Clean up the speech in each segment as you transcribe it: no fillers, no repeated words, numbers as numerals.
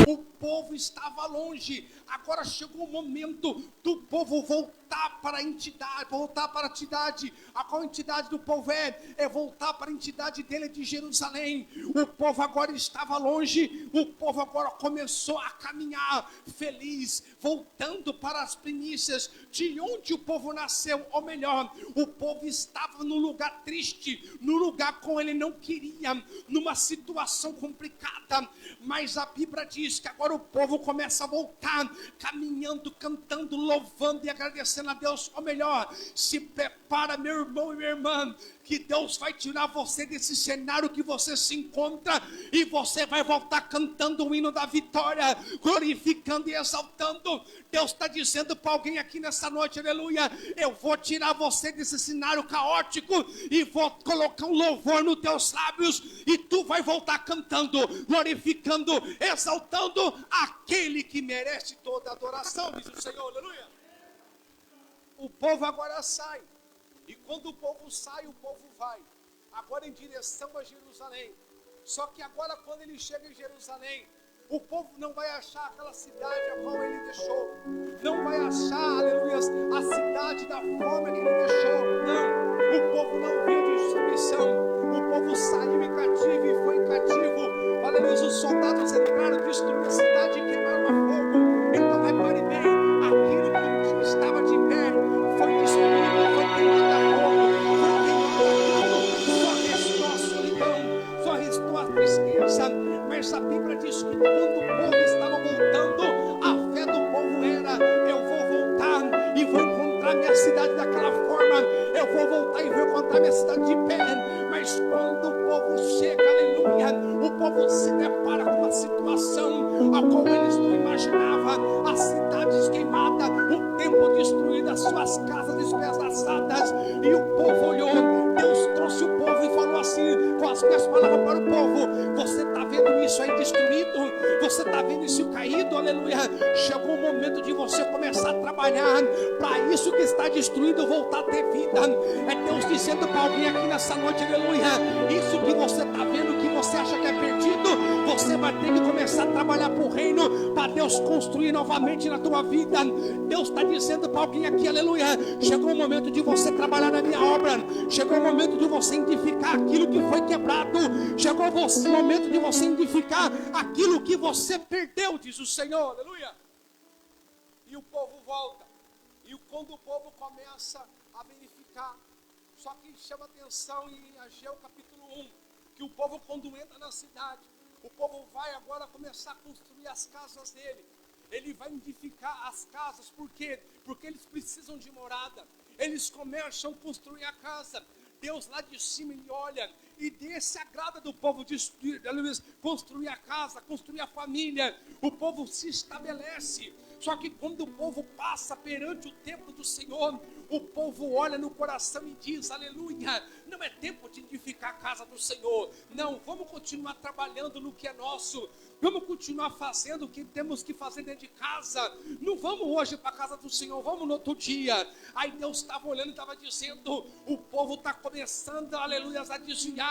O povo estava longe. Agora chegou o momento do povo voltar para a entidade, voltar para a entidade. A qual entidade do povo é? É voltar para a entidade dele de Jerusalém. O povo agora estava longe. O povo agora começou a caminhar feliz, voltando para as primícias de onde o povo nasceu. Ou melhor, o povo estava num lugar triste, num lugar com ele não queria, numa situação complicada. Mas a Bíblia diz que agora o povo começa a voltar, caminhando, cantando, louvando e agradecendo a Deus. Ou melhor, se prepara, meu irmão e minha irmã, que Deus vai tirar você desse cenário que você se encontra e você vai voltar cantando o hino da vitória, glorificando e exaltando. Deus está dizendo para alguém aqui nessa noite, aleluia, eu vou tirar você desse cenário caótico e vou colocar um louvor nos teus lábios e tu vai voltar cantando, glorificando, exaltando aquele que merece toda a adoração, diz o Senhor, aleluia. O povo agora sai. E quando o povo sai, o povo vai. Agora em direção a Jerusalém. Só que agora quando ele chega em Jerusalém, o povo não vai achar aquela cidade a qual ele deixou. Não vai achar, aleluia, a cidade da forma que ele deixou. Não, o povo não viu destruição. O povo saiu em cativo e foi em cativo. Aleluia, os soldados entraram, destruíram a cidade e queimaram a fogo. Então repare bem, aquilo que estava de pé foi destruído, foi queimado a fogo, foi queimado a tudo. Só restou a solidão, só restou a tristeza. Mas a Bíblia diz que quando o povo estava voltando, a fé do povo era: eu vou voltar e vou encontrar minha cidade daquela forma, eu vou voltar e vou encontrar minha cidade de pé. Mas quando o povo chega, aleluia, o povo se depara com uma situação a qual eles não imaginavam: as cidades queimadas, o templo destruído, as suas casas despedaçadas. E o povo olhou, Deus trouxe o povo e falou assim, com as minhas palavras para o povo: você está vendo isso aí destruído? Você está vendo isso caído? Aleluia. Chegou o momento de você começar a trabalhar para isso que está destruído voltar a ter vida. É Deus dizendo para alguém aqui nessa noite, aleluia, isso que você está vendo, que você acha que é perdido, você vai ter que começar a trabalhar para o reino, para Deus construir novamente na tua vida. Deus está dizendo para alguém aqui, aleluia, chegou o momento de você trabalhar na minha obra, chegou o momento de você edificar aquilo que foi quebrado, chegou o momento de você edificar aquilo que você perdeu, diz o Senhor, aleluia. E o povo volta, e quando o povo começa a verificar, só que chama atenção em Ageu capítulo 1, que o povo quando entra na cidade, o povo vai agora começar a construir as casas dele. Ele vai edificar as casas, por quê? Porque eles precisam de morada. Eles começam a construir a casa. Deus lá de cima, ele olha e desse agrada do povo de construir a casa, construir a família. O povo se estabelece. Só que quando o povo passa perante o templo do Senhor, o povo olha no coração e diz, aleluia, não é tempo de edificar a casa do Senhor. Não, vamos continuar trabalhando no que é nosso. Vamos continuar fazendo o que temos que fazer dentro de casa. Não vamos hoje para a casa do Senhor, vamos no outro dia. Aí Deus estava olhando e estava dizendo, o povo está começando, aleluia, a desviar.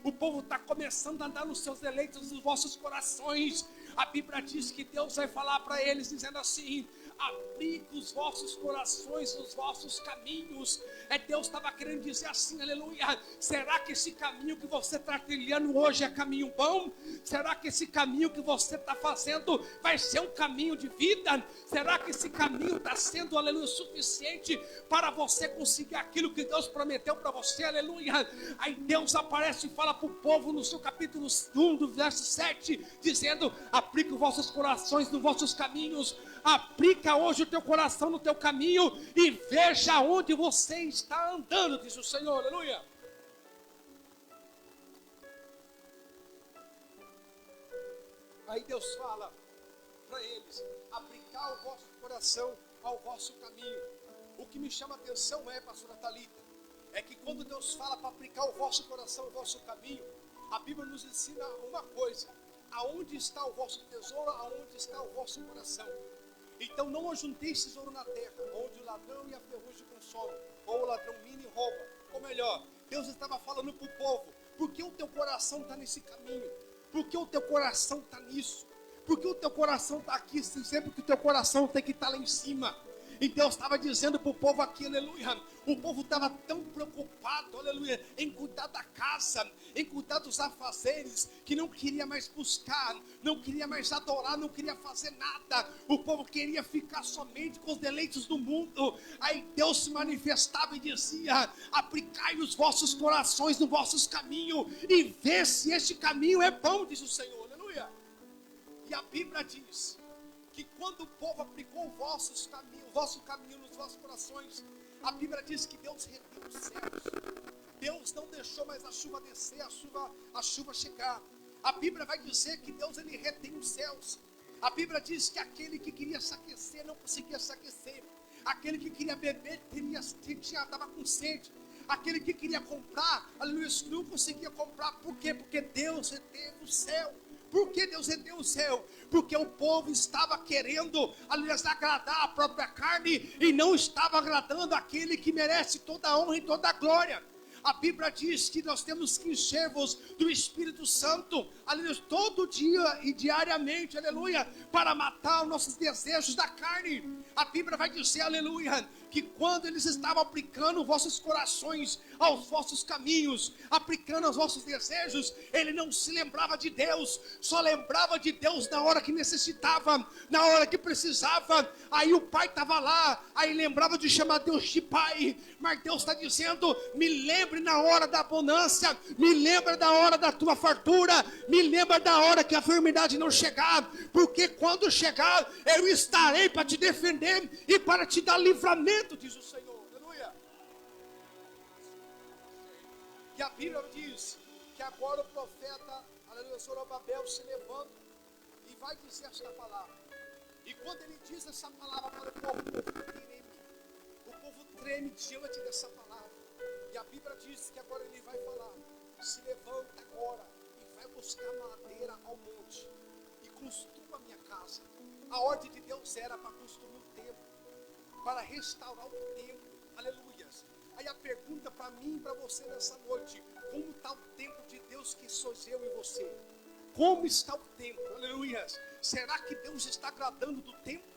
O povo está começando a andar nos seus deleitos, nos vossos corações. A Bíblia diz que Deus vai falar para eles dizendo assim, aplique os vossos corações nos vossos caminhos. Deus estava querendo dizer assim, aleluia, será que esse caminho que você está trilhando hoje é caminho bom? Será que esse caminho que você está fazendo vai ser um caminho de vida? Será que esse caminho está sendo, aleluia, suficiente para você conseguir aquilo que Deus prometeu para você, aleluia? Aí Deus aparece e fala para o povo no seu capítulo 1, do verso 7, dizendo, aplique os vossos corações nos vossos caminhos. Aplica hoje o teu coração no teu caminho e veja onde você está andando, diz o Senhor, aleluia. Aí Deus fala para eles, aplicar o vosso coração ao vosso caminho. O que me chama a atenção pastora Thalita, é que quando Deus fala para aplicar o vosso coração ao vosso caminho, a Bíblia nos ensina uma coisa: aonde está o vosso tesouro, aonde está o vosso coração. Então não ajunteis tesouro na terra, onde o ladrão e a ferrugem consomem, ou o ladrão mina e rouba. Ou melhor, Deus estava falando para o povo, porque o teu coração está nesse caminho? Por que o teu coração está nisso? Por que o teu coração está aqui? Sempre que o teu coração tem que estar lá em cima. E Deus estava dizendo para o povo aqui, aleluia. O povo estava tão preocupado, aleluia, em cuidar da casa, em cuidar dos afazeres, que não queria mais buscar, não queria mais adorar, não queria fazer nada. O povo queria ficar somente com os deleites do mundo. Aí Deus se manifestava e dizia: aplicai os vossos corações no vosso caminho e vê se este caminho é bom, diz o Senhor, aleluia. E a Bíblia diz que quando o povo aplicou o vosso caminho nos vossos corações, a Bíblia diz que Deus reteve os céus. Deus não deixou mais a chuva descer, a chuva chegar. A Bíblia vai dizer que Deus, ele retém os céus. A Bíblia diz que aquele que queria se aquecer não conseguia se aquecer. Aquele que queria beber estava com sede. Aquele que queria comprar, aleluia, não conseguia comprar. Por quê? Porque Deus reteve o céu. Por que Deus reteve o céu? Porque o povo estava querendo, aliás, agradar a própria carne e não estava agradando aquele que merece toda a honra e toda a glória. A Bíblia diz que nós temos que encher-vos do Espírito Santo, aleluia, todo dia e diariamente, aleluia, para matar os nossos desejos da carne. A Bíblia vai dizer, aleluia, que quando eles estavam aplicando vossos corações aos vossos caminhos, aplicando aos vossos desejos, ele não se lembrava de Deus, só lembrava de Deus na hora que necessitava, na hora que precisava. Aí o pai estava lá, aí lembrava de chamar Deus de pai, mas Deus está dizendo: me lembre na hora da abundância, me lembra da hora da tua fartura, me lembra da hora que a enfermidade não chegar, porque quando chegar, eu estarei para te defender e para te dar livramento, diz o Senhor, aleluia. E a Bíblia diz que agora o profeta, aleluia, Zorobabel se levanta e vai dizer esta palavra. E quando ele diz essa palavra para o povo treme diante dessa palavra. E a Bíblia diz que agora ele vai falar: se levanta agora e vai buscar madeira ao monte e construa a minha casa. A ordem de Deus era para construir um templo, para restaurar o templo, aleluia. Aí a pergunta para mim e para você nessa noite: como está o templo de Deus que sou eu e você? Como está o templo, aleluia? Será que Deus está agradando do templo?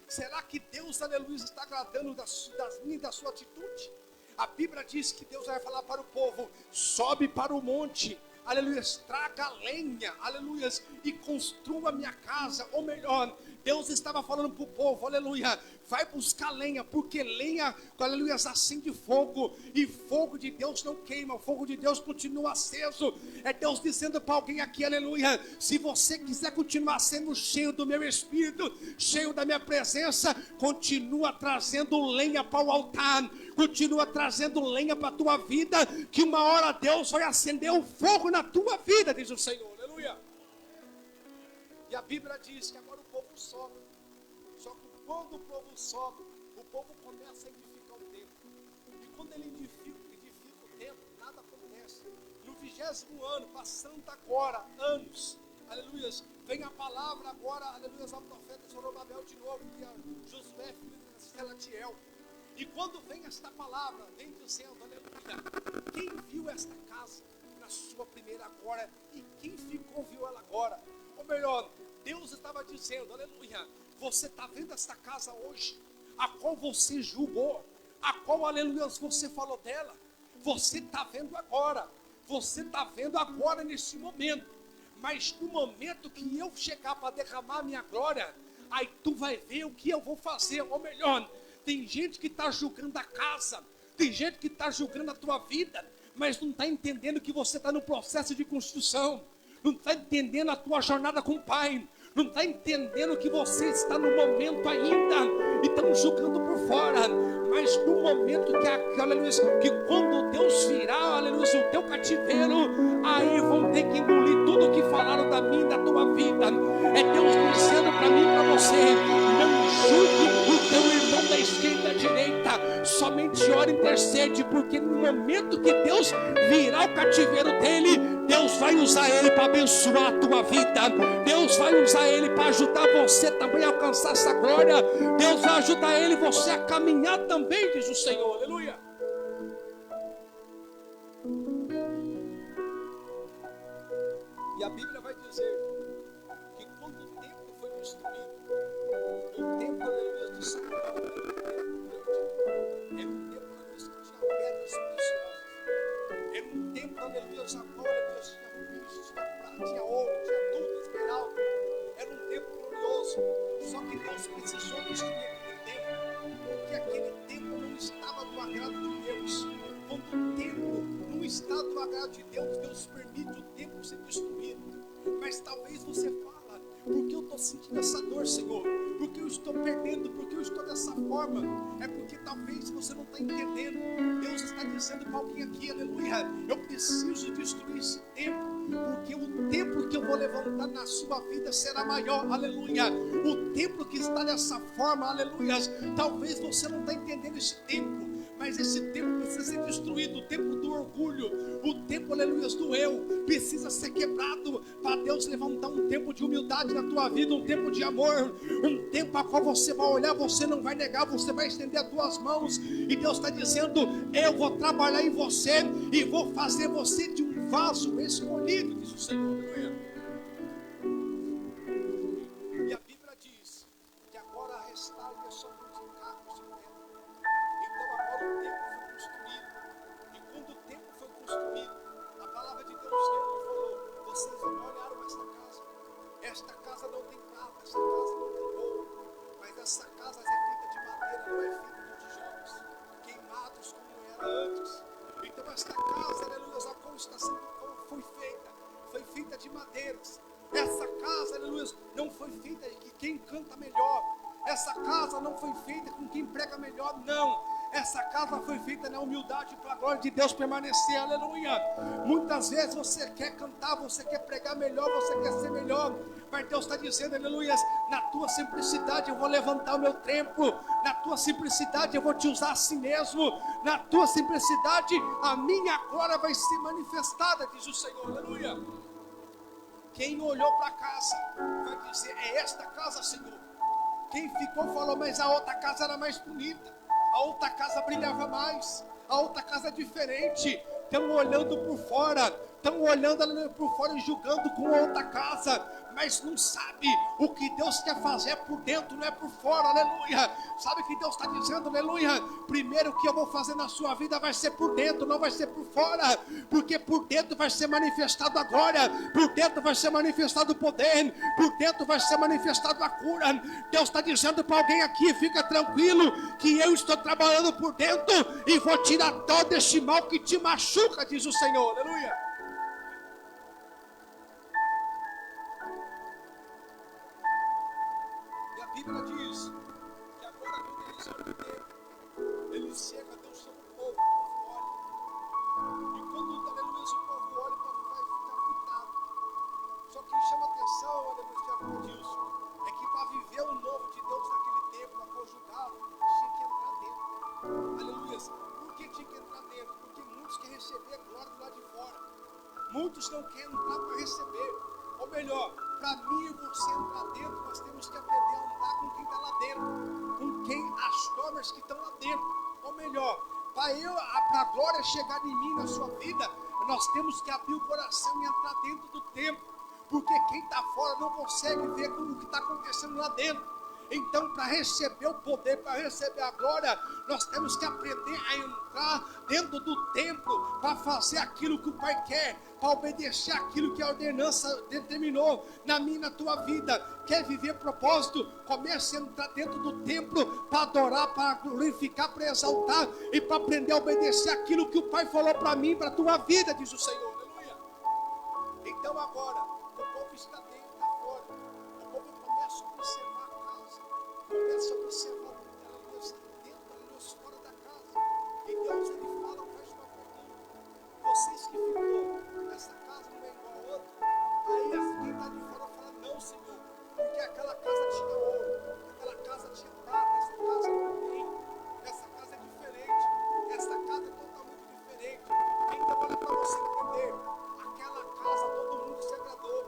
Será que Deus, aleluia, está agradando das minhas e da sua atitude? A Bíblia diz que Deus vai falar para o povo: sobe para o monte, aleluia, traga lenha, aleluia, e construa a minha casa. Ou melhor, Deus estava falando para o povo, aleluia, vai buscar lenha, porque lenha, aleluia, acende fogo, e fogo de Deus não queima, o fogo de Deus continua aceso. É Deus dizendo para alguém aqui, aleluia, se você quiser continuar sendo cheio do meu Espírito, cheio da minha presença, continua trazendo lenha para o altar, continua trazendo lenha para a tua vida, que uma hora Deus vai acender o fogo na tua vida, diz o Senhor, aleluia. E a Bíblia diz que agora o povo sobe. Só que quando o povo sobe, o povo começa a edificar o templo. E quando ele edifica o templo, nada acontece. No 20º ano, passando agora anos, aleluia, vem a palavra agora, aleluia, ao profeta Zorobabel de novo, que é Josué, filho de Selatiel. E quando vem esta palavra, vem dizendo, aleluia, quem viu esta casa na sua primeira agora e quem ficou viu ela agora? Ou melhor, Deus estava dizendo, aleluia, você está vendo esta casa hoje, a qual você julgou, a qual, aleluia, você falou dela, você está vendo agora, você está vendo agora nesse momento, mas no momento que eu chegar para derramar a minha glória, aí tu vai ver o que eu vou fazer. Ou melhor, tem gente que está julgando a casa, tem gente que está julgando a tua vida, mas não está entendendo que você está no processo de construção, não está entendendo a tua jornada com o Pai, não está entendendo que você está no momento ainda, e estão julgando por fora, mas no momento que quando Deus virar, aleluia, o teu cativeiro, aí vão ter que engolir tudo o que falaram da minha e da tua vida. É Deus dizendo para mim e para você: não julgue o teu irmão da esquerda e da direita, somente ora e intercede, porque no momento que Deus virar o cativeiro dele, Deus vai usar ele para abençoar a tua vida, Deus vai usar ele para ajudar você também a alcançar essa glória, Deus vai ajudar ele, você a caminhar também, diz o Senhor, aleluia. E a Bíblia vai dizer que quando o templo foi destruído, o templo, aleluia, de Salomão era um templo grande, era um templo, aleluia, que tinha pedras preciosas, era um templo, aleluia, agora, aleluia, tinha rubis, tinha prata, tinha ouro, tinha tudo, esmeralda, era um templo glorioso. Só que Deus precisou destruir aquele templo, porque aquele templo não estava do agrado de Deus. Quando o templo não está do agrado de Deus, Deus permite o templo ser destruído. Mas talvez você fala, porque eu estou sentindo essa dor, Senhor? Porque eu estou perdendo, porque eu estou dessa forma? É porque talvez você não está entendendo. Deus está dizendo para alguém aqui, aleluia, eu preciso destruir esse templo, porque o templo que eu vou levantar na sua vida será maior, aleluia. O templo que está dessa forma, aleluia, talvez você não está entendendo esse templo, mas esse templo precisa ser destruído. O templo do orgulho, o templo, aleluia, do eu, precisa ser quebrado para Deus levantar um templo de humildade na tua vida, um templo de amor, um templo a qual você vai olhar, você não vai negar, você vai estender as tuas mãos, e Deus está dizendo, eu vou trabalhar em você e vou fazer você de um vaso escolhido, diz o Senhor, aleluia. E a Bíblia diz que agora a restaure só multiplicar-se. Então agora o templo foi construído, e quando o templo foi construído, a palavra de Deus falou, vocês olharam esta casa não tem prata, esta casa não tem ouro, mas essa casa é feita de madeira, não é feita de tijolos queimados como era antes. Então esta casa, aleluia, como está sendo, como foi feita de madeiras. Essa casa, aleluia, não foi feita de quem canta melhor. Essa casa não foi feita com quem prega melhor, não. Essa casa foi feita na humildade para a glória de Deus permanecer, aleluia. Muitas vezes você quer cantar, você quer pregar melhor, você quer ser melhor, mas Deus está dizendo, aleluia, na tua simplicidade eu vou levantar o meu templo, na tua simplicidade eu vou te usar assim mesmo, na tua simplicidade a minha glória vai ser manifestada, diz o Senhor, aleluia. Quem olhou para a casa vai dizer, é esta casa, Senhor. Quem ficou falou, mas a outra casa era mais bonita, a outra casa brilhava mais, a outra casa é diferente. Estão olhando por fora, estão olhando por fora e julgando com a outra casa, mas não sabe o que Deus quer fazer por dentro, não é por fora, aleluia. Sabe o que Deus está dizendo, aleluia? Primeiro o que eu vou fazer na sua vida vai ser por dentro, não vai ser por fora, porque por dentro vai ser manifestado a glória, por dentro vai ser manifestado o poder, por dentro vai ser manifestado a cura. Deus está dizendo para alguém aqui, fica tranquilo, que eu estou trabalhando por dentro e vou tirar todo este mal que te machuca, diz o Senhor, aleluia. E a Bíblia diz que agora quando eles olham o templo, eles chegam, Deus chama o povo olha. E quando, aleluia, o povo olha, o povo vai ficar fitado. Só que chama atenção, aleluia, Diaconilson, é que para viver o novo de Deus naquele tempo, para conjugá-lo, tinha que entrar dentro. Aleluia. Por que tinha que entrar dentro? Porque muitos querem receber a glória do lado de fora. Muitos não querem entrar para receber. Ou melhor, para mim e você entrar dentro, nós temos que aprender a andar com quem está lá dentro, com quem as formas que estão lá dentro. Ou melhor, para a glória chegar em mim, na sua vida, nós temos que abrir o coração e entrar dentro do templo, porque quem está fora não consegue ver o que está acontecendo lá dentro. Então, para receber o poder, para receber a glória, nós temos que aprender a entrar dentro do templo, para fazer aquilo que o Pai quer, para obedecer aquilo que a ordenança determinou na minha e na tua vida. Quer viver propósito? Comece a entrar dentro do templo para adorar, para glorificar, para exaltar e para aprender a obedecer aquilo que o Pai falou para mim, para a tua vida, diz o Senhor, aleluia. Então agora, o povo está dentro, está fora, o povo começa a observar a casa, começa a observar o que está dentro, aleluia, fora da casa, e Deus ele fala, faz uma pergunta, vocês que ficou, essa casa não é igual a outra? Aí quem está de fora fala, não, Senhor, porque aquela casa tinha ouro, aquela casa tinha prata, essa casa não tem, essa casa é diferente, essa casa é totalmente diferente. Então olha para você entender, aquela casa todo mundo se agradou,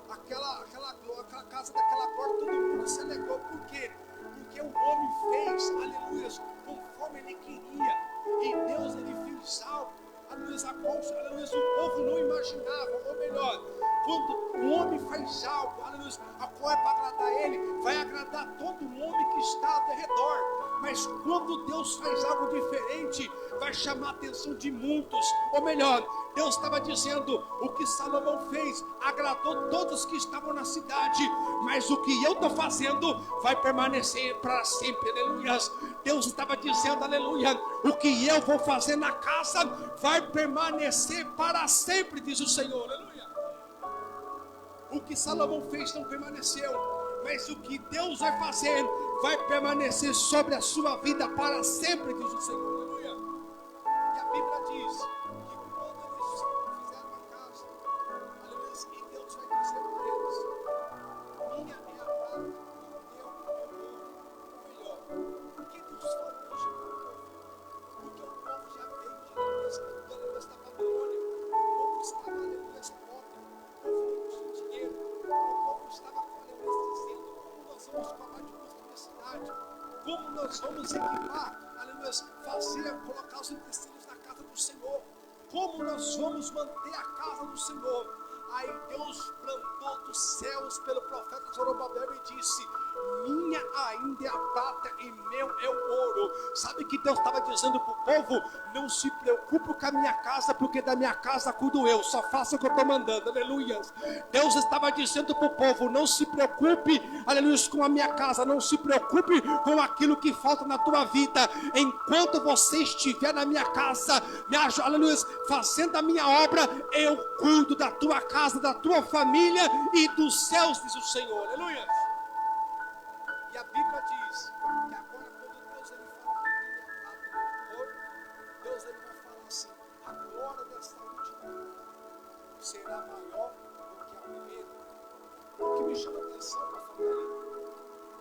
aquela casa daquela glória todo mundo se alegrou. Por quê? Porque o homem fez, aleluia, conforme ele queria, e Deus ele fez algo, aleluia, o povo não imaginava, ou melhor, Quando o homem faz algo, aleluia, a qual é para agradar ele, vai agradar todo homem que está ao redor. Mas quando Deus faz algo diferente, vai chamar a atenção de muitos. Ou melhor, Deus estava dizendo, o que Salomão fez agradou todos que estavam na cidade, mas o que eu estou fazendo vai permanecer para sempre, aleluia. Deus estava dizendo, aleluia, o que eu vou fazer na casa vai permanecer para sempre, diz o Senhor, aleluia. O que Salomão fez não permaneceu, mas o que Deus vai fazer vai permanecer sobre a sua vida para sempre, diz o Senhor, aleluia. E a Bíblia diz que quando eles fizeram uma casa, aleluia, e Deus vai dizer para eles, minha é a prata, meu é o ouro. Ou melhor, por que Deus falou hoje para o povo? Porque o povo já veio de aleluia, da Babilônia, o povo estava, aleluia, pobre, o povo não tinha dinheiro, o povo estava, aleluia, dizendo, como nós vamos falar de construir cidade, como nós vamos equipar, aleluia, fazer, colocar os utensílios na casa do Senhor, como nós vamos manter a casa do Senhor. Aí Deus plantou dos céus pelo profeta Zorobabel e disse, minha ainda é a prata e meu é o ouro. Sabe que Deus estava dizendo para o povo, não se preocupe com a minha casa, porque da minha casa cuido eu, só faça o que eu estou mandando, aleluia. Deus estava dizendo para o povo, não se preocupe, aleluia, com a minha casa, não se preocupe com aquilo que falta na tua vida, enquanto você estiver na minha casa, aleluia, fazendo a minha obra, eu cuido da tua casa, da tua família e dos céus, diz o Senhor, aleluia. E a Bíblia diz que agora quando Deus ele fala que ouro, Deus ele vai falar assim, a glória dessa última será maior do que a primeira. O que me chama a atenção, pastor Paulinho,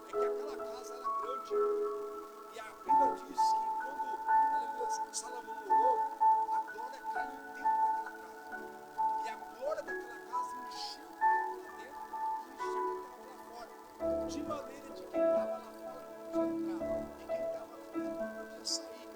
é que aquela casa era grande, e a Bíblia diz que quando, aleluia, Salomão orou, a glória caiu dentro daquela casa, e a glória daquela casa encheu o templo lá dentro e encheu o templo lá fora, de maneira de quem estava lá fora não podia entrar, e quem estava lá dentro não podia sair.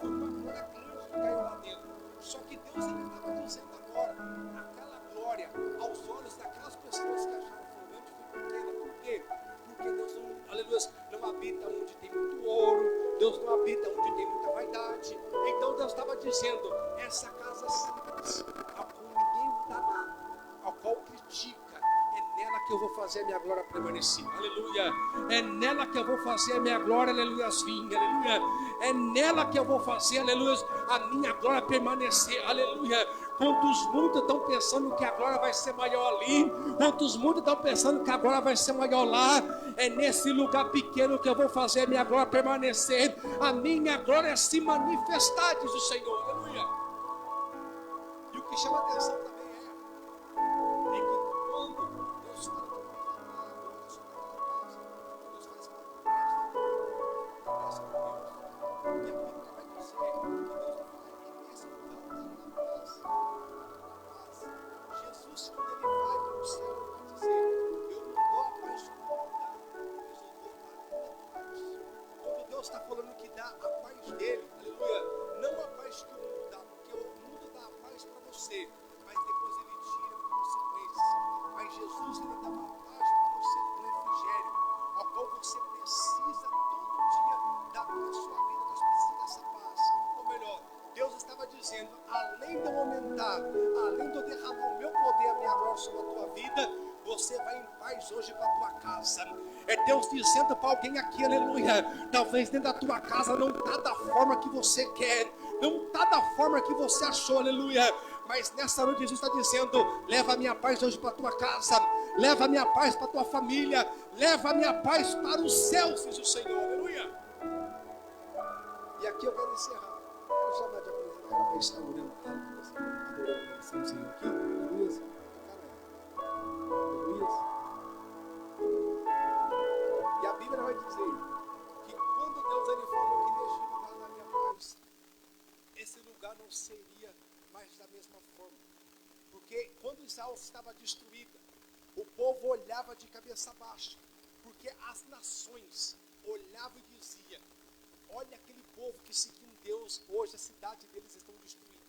Foi uma glória grande que caiu lá dentro. Só que Deus ele estava dizendo agora, aquela glória aos olhos daquelas pessoas que acharam que foi grande, foi pequena. Por quê? Porque Deus não, aleluia, não habita onde tem muito ouro, Deus não habita onde tem muita vaidade. Então Deus estava dizendo, essa casa simples, a qual ninguém dá nada, ao qual critica, é nela que eu vou fazer a minha glória permanecer, aleluia. É nela que eu vou fazer a minha glória, aleluia, vir, aleluia. É nela que eu vou fazer, aleluia, a minha glória permanecer, aleluia. Quantos muitos estão pensando que a glória vai ser maior ali, quantos muitos estão pensando que a glória vai ser maior lá, é nesse lugar pequeno que eu vou fazer a minha glória permanecer, a minha glória se manifestar, diz o Senhor, aleluia. E o que chama a atenção também é que quando Deus fala que vai falar a glória sobre aquela casa, Deus faz uma promessa com Deus, e a Bíblia vai dizer que Deus vai falar que nesse lugar da paz, Jesus, quando ele vai para o céu, ele vai dizer, eu não dou a paz que o mundo dá, mas eu dou a minha paz. Quando Deus está falando que dá a paz dele, aleluia, não a paz que o mundo dá, porque o mundo dá a paz para você, mas depois ele tira consequências. Mas Jesus ele dá uma paz para você com refrigério, ao qual você precisa todo dia dar na sua vida, nós precisamos dessa paz. Ou melhor, Deus estava dizendo, além de eu aumentar, além de eu derramar o meu poder, a minha glória sobre a tua vida, você vai em paz hoje para a tua casa. É Deus dizendo para alguém aqui, aleluia, talvez dentro da tua casa não está da forma que você quer, não está da forma que você achou, aleluia, mas nessa noite Jesus está dizendo, leva a minha paz hoje para a tua casa, leva a minha paz para a tua família, leva a minha paz para os céus, diz o Senhor, aleluia. E aqui eu quero encerrar, vou chamar de acolhida, ela vai estar orando, adorando uma liçãozinha aqui, aleluia, aleluia. E a Bíblia vai dizer que quando Deus ele falou que neste lugar da minha paz, esse lugar não seria mais da mesma forma. Porque quando Israel estava destruída, o povo olhava de cabeça baixa. Porque as nações olhavam e diziam, olha aquele povo que seguiu um Deus, hoje a cidade deles estão destruída.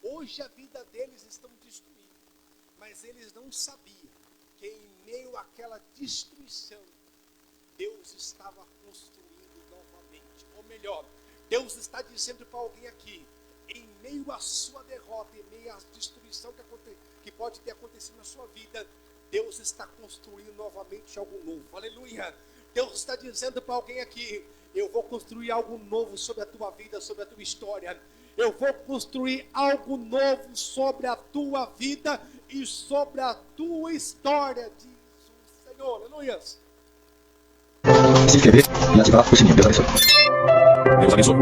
Hoje a vida deles estão destruída. Mas eles não sabiam que em meio àquela destruição, Deus estava construindo novamente. Ou melhor, Deus está dizendo para alguém aqui, em meio à sua derrota, em meio à destruição que pode ter acontecido na sua vida, Deus está construindo novamente algo novo. Aleluia! Deus está dizendo para alguém aqui, eu vou construir algo novo sobre a tua vida, sobre a tua história. Eu vou construir algo novo sobre a tua vida e sobre a tua história, diz o Senhor. Aleluia! Se inscrever e ativar o sininho. Deus abençoe. Deus abençoe.